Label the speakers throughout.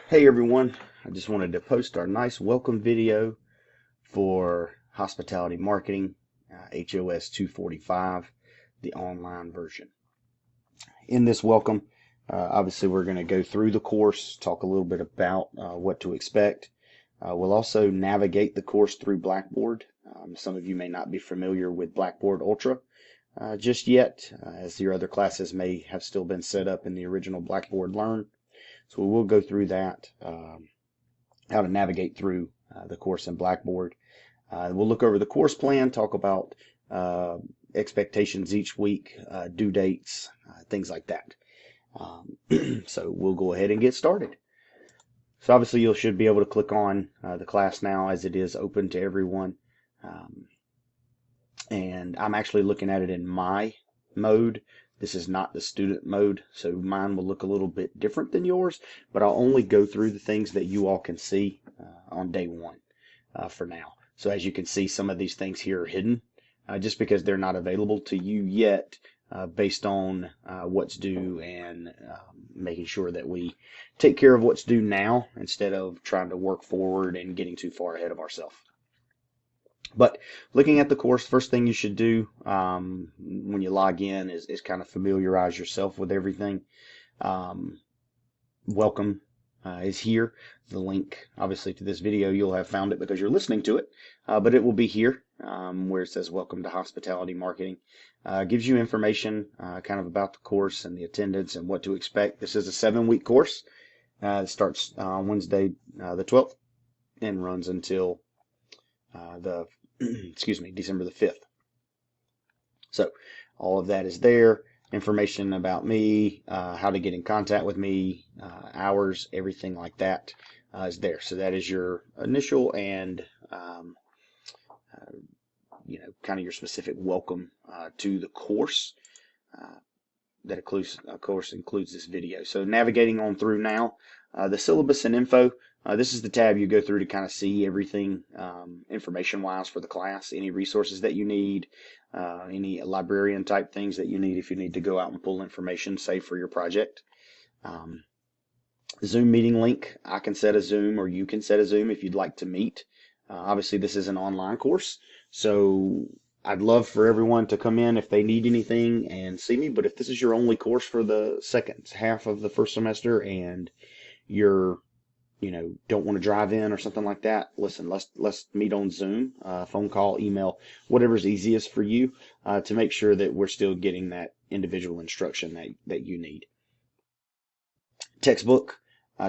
Speaker 1: Hey everyone, I just wanted to post our nice welcome video for hospitality marketing, HOS-245, the online version. In this welcome, obviously we're going to go through the course, talk a little bit about what to expect. We'll also navigate the course through Blackboard. Some of you may not be familiar with Blackboard Ultra just yet, as your other classes may have still been set up in the original Blackboard Learn. So we'll go through that. How to navigate through the course in Blackboard. We'll look over the course plan, talk about expectations each week, due dates, things like that. So we'll go ahead and get started. So obviously you should be able to click on the class now, as it is open to everyone. And I'm actually looking at it in my mode. This is not the student mode, so mine will look a little bit different than yours, but I'll only go through the things that you all can see on day one for now. So as you can see, some of these things here are hidden just because they're not available to you yet, based on what's due, and making sure that we take care of what's due now instead of trying to work forward and getting too far ahead of ourselves. But looking at the course, first thing you should do when you log in is kind of familiarize yourself with everything. Welcome is here. The link, obviously, to this video, you'll have found it because you're listening to it, but it will be here where it says Welcome to Hospitality Marketing. Gives you information kind of about the course and the attendance and what to expect. This is a 7-week course. It starts on Wednesday the 12th and runs until December the 5th. So all of that is there. Information about me, how to get in contact with me, hours, everything like that is there. So that is your initial and kind of your specific welcome to the course. That includes, of course, includes this video. So navigating on through now, the syllabus and info. This is the tab you go through to kind of see everything information-wise for the class, any resources that you need, any librarian type things that you need if you need to go out and pull information, say for your project. Zoom meeting link. I can set a Zoom, or you can set a Zoom if you'd like to meet. Obviously, this is an online course, so I'd love for everyone to come in if they need anything and see me. But if this is your only course for the second half of the first semester and you're don't want to drive in or something like that, listen, let's meet on Zoom, phone call, email, whatever's easiest for you, to make sure that we're still getting that individual instruction that you need. Textbook.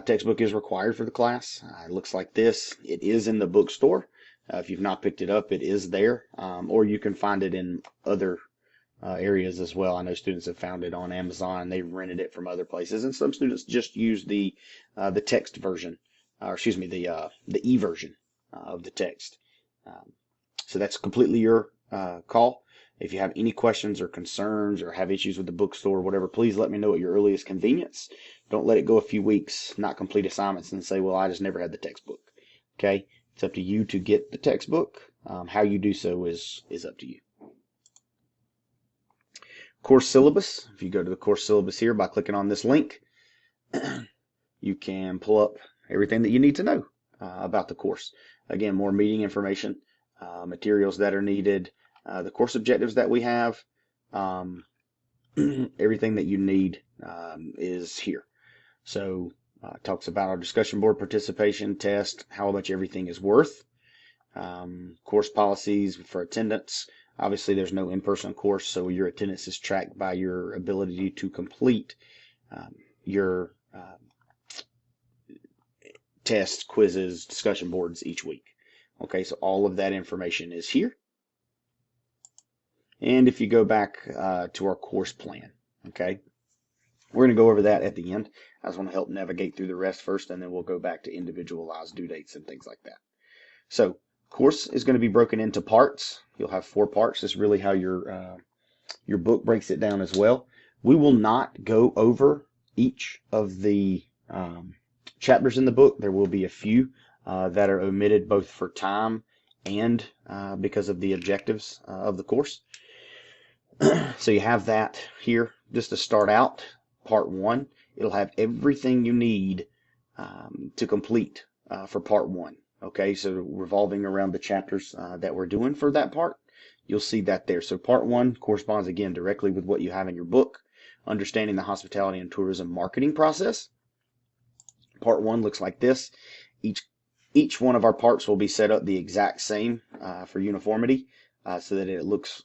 Speaker 1: Textbook is required for the class. It looks like this. It is in the bookstore. If you've not picked it up, it is there, or you can find it in other areas as well. I know students have found it on Amazon. They've rented it from other places, and some students just use the text version, or excuse me, the e-version of the text. So that's completely your call. If you have any questions or concerns or have issues with the bookstore or whatever, please let me know at your earliest convenience. Don't let it go a few weeks, not complete assignments, and say, well, I just never had the textbook. Okay? It's up to you to get the textbook. How you do so is up to you. Course syllabus. If you go to the course syllabus here by clicking on this link, you can pull up everything that you need to know about the course. Again, more meeting information, materials that are needed, the course objectives that we have, everything that you need is here. So it talks about our discussion board participation test, how much everything is worth, course policies for attendance. Obviously, there's no in-person course, so your attendance is tracked by your ability to complete your tests, quizzes, discussion boards each week. Okay, so all of that information is here. And if you go back to our course plan, okay, we're going to go over that at the end. I just want to help navigate through the rest first, and then we'll go back to individualized due dates and things like that. So course is going to be broken into parts. You'll have 4 parts. This is really how your book breaks it down as well. We will not go over each of the chapters in the book. There will be a few that are omitted, both for time and because of the objectives of the course. So you have that here. Just to start out, part 1, it'll have everything you need to complete for part 1. Okay, so revolving around the chapters that we're doing for that part, you'll see that there. So part 1 corresponds again directly with what you have in your book, understanding the hospitality and tourism marketing process. Part 1 looks like this. Each one of our parts will be set up the exact same for uniformity, so that it looks,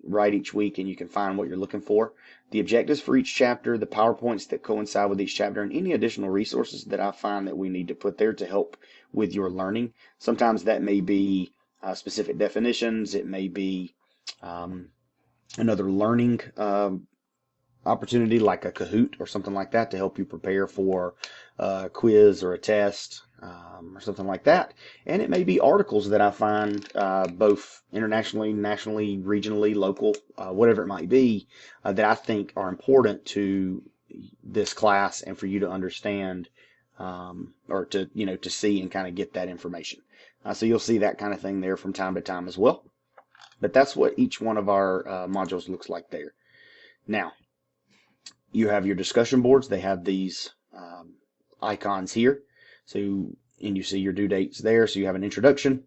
Speaker 1: right each week and you can find what you're looking for. The objectives for each chapter, the PowerPoints that coincide with each chapter, and any additional resources that I find that we need to put there to help with your learning. Sometimes that may be specific definitions. It may be another learning opportunity like a Kahoot or something like that to help you prepare for a quiz or a test or something like that. And it may be articles that I find both internationally, nationally, regionally, local, whatever it might be, that I think are important to this class and for you to understand or to see and kind of get that information. So you'll see that kind of thing there from time to time as well. But that's what each one of our modules looks like there. Now, you have your discussion boards. They have these icons here. So, and you see your due dates there. So you have an introduction.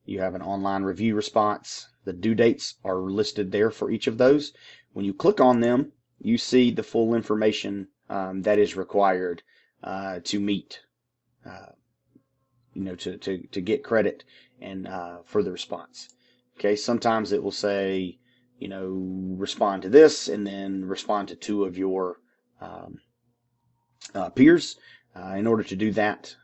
Speaker 1: You have an online review response. The due dates are listed there for each of those. When you click on them, you see the full information that is required to meet, to get credit and for the response. Okay, sometimes it will say, respond to this and then respond to 2 of your peers. In order to do that,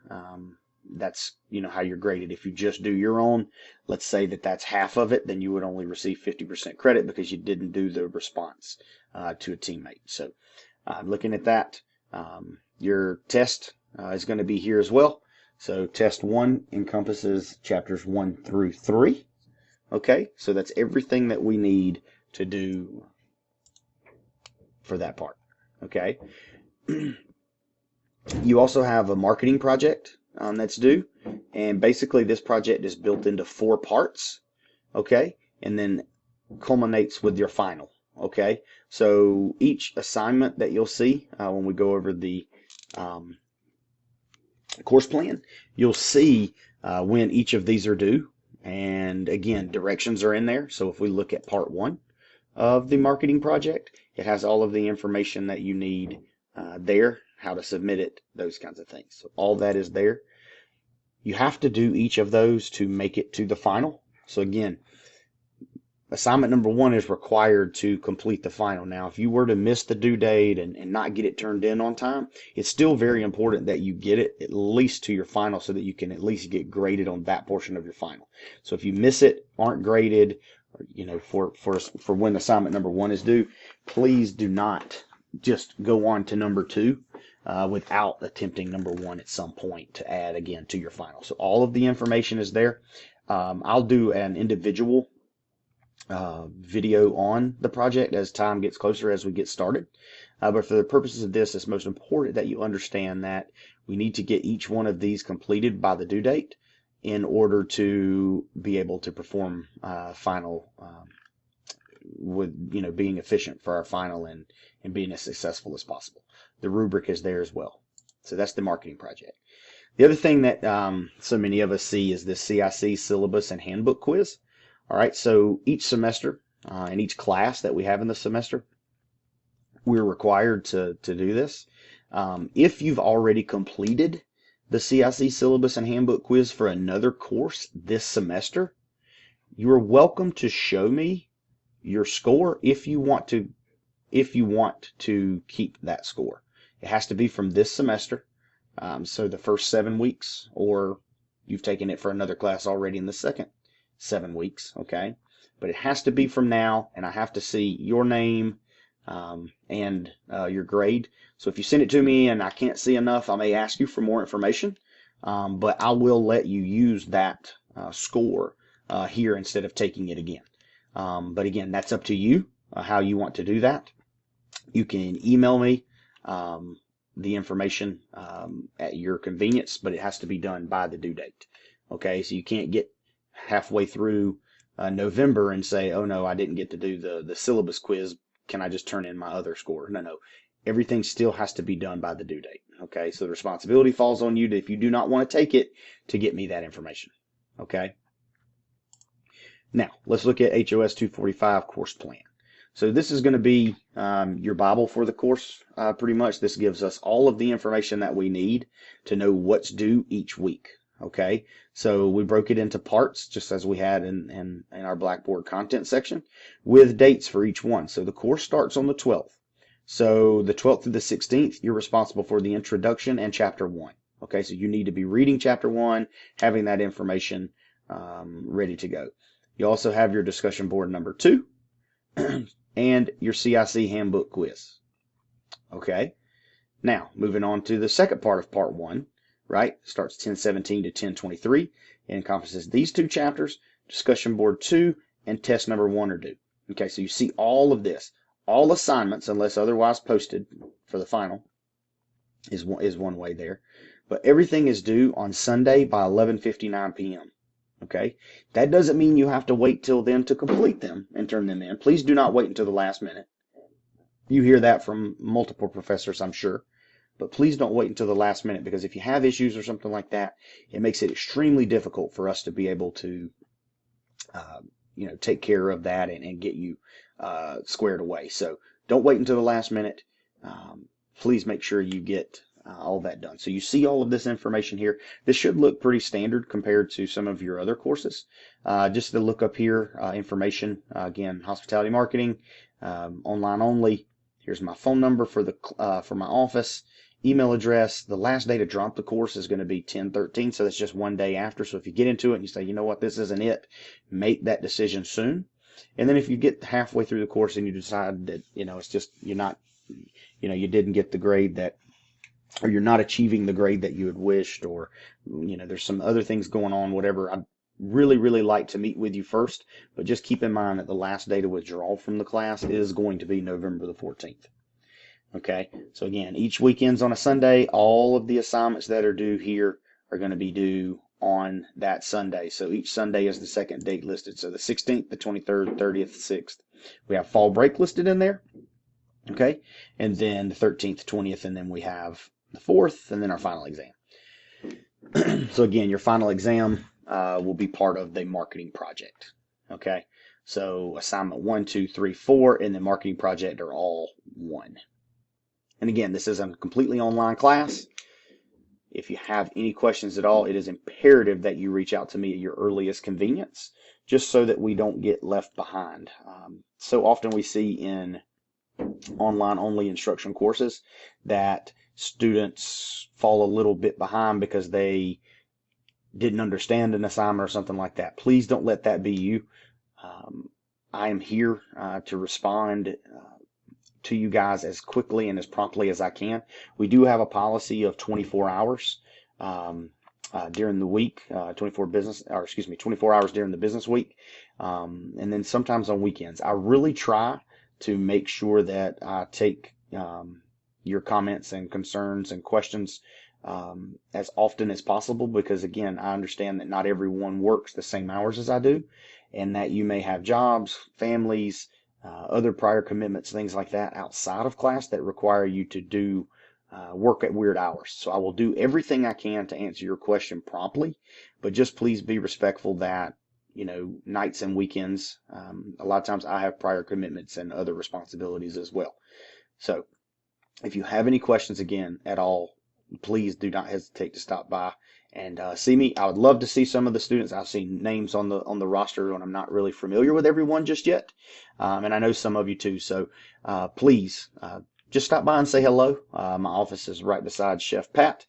Speaker 1: that's how you're graded. If you just do your own, let's say that's half of it, then you would only receive 50% credit because you didn't do the response to a teammate. So looking at that, your test is going to be here as well. So test 1 encompasses chapters 1 through 3. Okay, so that's everything that we need to do for that part. Okay. You also have a marketing project that's due, and basically this project is built into 4 parts. Okay, and then culminates with your final. Okay, so each assignment that you'll see when we go over the course plan, you'll see when each of these are due. And again, directions are in there. So if we look at part 1 of the marketing project, it has all of the information that you need there, how to submit it, those kinds of things. So all that is there. You have to do each of those to make it to the final. So again, assignment number 1 is required to complete the final. Now, if you were to miss the due date and not get it turned in on time, it's still very important that you get it at least to your final so that you can at least get graded on that portion of your final. So if you miss it, aren't graded, for when assignment number 1 is due, please do not just go on to number 2 without attempting number 1 at some point to add again to your final. So all of the information is there. I'll do an individual video on the project as time gets closer as we get started. But for the purposes of this, it's most important that you understand that we need to get each one of these completed by the due date in order to be able to perform final with being efficient for our final and being as successful as possible. The rubric is there as well. So that's the marketing project. The other thing that so many of us see is this CIC syllabus and handbook quiz. All right, so each semester and each class that we have in the semester, we're required to do this. If you've already completed the CIC syllabus and handbook quiz for another course this semester, you are welcome to show me your score if you want to keep that score. It has to be from this semester, so the first 7 weeks, or you've taken it for another class already in the second 7 weeks, okay? But it has to be from now, and I have to see your name and your grade. So if you send it to me and I can't see enough, I may ask you for more information, but I will let you use that score here instead of taking it again. But again, that's up to you how you want to do that. You can email me the information at your convenience, but it has to be done by the due date. Okay, so you can't get halfway through November and say, oh no, I didn't get to do the syllabus quiz. Can I just turn in my other score? No. everything still has to be done by the due date. Okay, so the responsibility falls on you, if you do not want to take it, to get me that information. Okay. Now, let's look at HOS-245 course plan. So this is going to be your Bible for the course, pretty much. This gives us all of the information that we need to know what's due each week. Okay, so we broke it into parts, just as we had in our Blackboard content section, with dates for each one. So the course starts on the 12th. So the 12th through the 16th, you're responsible for the introduction and chapter 1. Okay, so you need to be reading chapter 1, having that information ready to go. You also have your discussion board number 2 and your CIC handbook quiz. Okay, now moving on to the second part of part 1, right? Starts 10:17 to 10:23. It encompasses these 2 chapters, discussion board 2 and test number 1 are due. Okay, so you see all of this. All assignments, unless otherwise posted for the final, is one way there. But everything is due on Sunday by 11:59 p.m. Okay, that doesn't mean you have to wait till then to complete them and turn them in. Please do not wait until the last minute. You hear that from multiple professors, I'm sure. But please don't wait until the last minute, because if you have issues or something like that, it makes it extremely difficult for us to be able to take care of that and get you squared away. So don't wait until the last minute. Please make sure you get all that done. So you see all of this information here. This should look pretty standard compared to some of your other courses. Just to look up here, information, again, hospitality marketing, online only. Here's my phone number for my office, email address. The last day to drop the course is going to be 10/13, so that's just one day after. So if you get into it and you say, you know what, this isn't it, make that decision soon. And then if you get halfway through the course and you decide that, it's just, you didn't get the grade that, or you're not achieving the grade that you had wished, or, there's some other things going on, whatever, I'd really, really like to meet with you first. But just keep in mind that the last day to withdraw from the class is going to be November the 14th. Okay, so again, each weekend's on a Sunday. All of the assignments that are due here are going to be due on that Sunday. So each Sunday is the second date listed. So the 16th, the 23rd, 30th, 6th. We have fall break listed in there. Okay, and then the 13th, 20th, and then we have the 4th, and then our final exam. So again, your final exam will be part of the marketing project. Okay, so assignment 1, 2, 3, 4, and the marketing project are all one. And again, this is a completely online class. If you have any questions at all, it is imperative that you reach out to me at your earliest convenience, just so that we don't get left behind. So often we see in online only instruction courses that students fall a little bit behind because they didn't understand an assignment or something like that. Please don't let that be you. I am here to respond to you guys as quickly and as promptly as I can. We do have a policy of 24 hours during the week, 24 hours during the business week, and then sometimes on weekends. I really try to make sure that I take your comments and concerns and questions as often as possible, because again, I understand that not everyone works the same hours as I do, and that you may have jobs, families, other prior commitments, things like that outside of class that require you to do work at weird hours. So I will do everything I can to answer your question promptly, but just please be respectful that, nights and weekends, a lot of times I have prior commitments and other responsibilities as well. So if you have any questions again at all, please do not hesitate to stop by and see me. I would love to see some of the students. I've seen names on the roster, and I'm not really familiar with everyone just yet. And I know some of you too. So please just stop by and say hello. My office is right beside Chef Pat,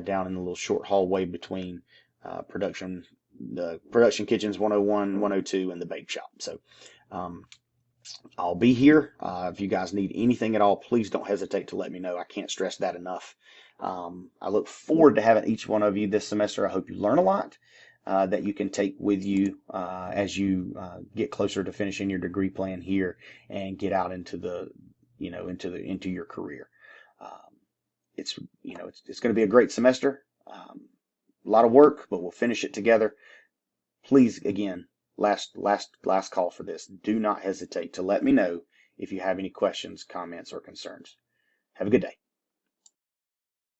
Speaker 1: down in the little short hallway between the production kitchens 101, 102, and the bake shop. So I'll be here. If you guys need anything at all, please don't hesitate to let me know. I can't stress that enough. I look forward to having each one of you this semester. I hope you learn a lot that you can take with you as you get closer to finishing your degree plan here and get out into into your career. It's going to be a great semester. A lot of work, but we'll finish it together. Please, again, last call for this. Do not hesitate to let me know if you have any questions, comments, or concerns. Have a good day.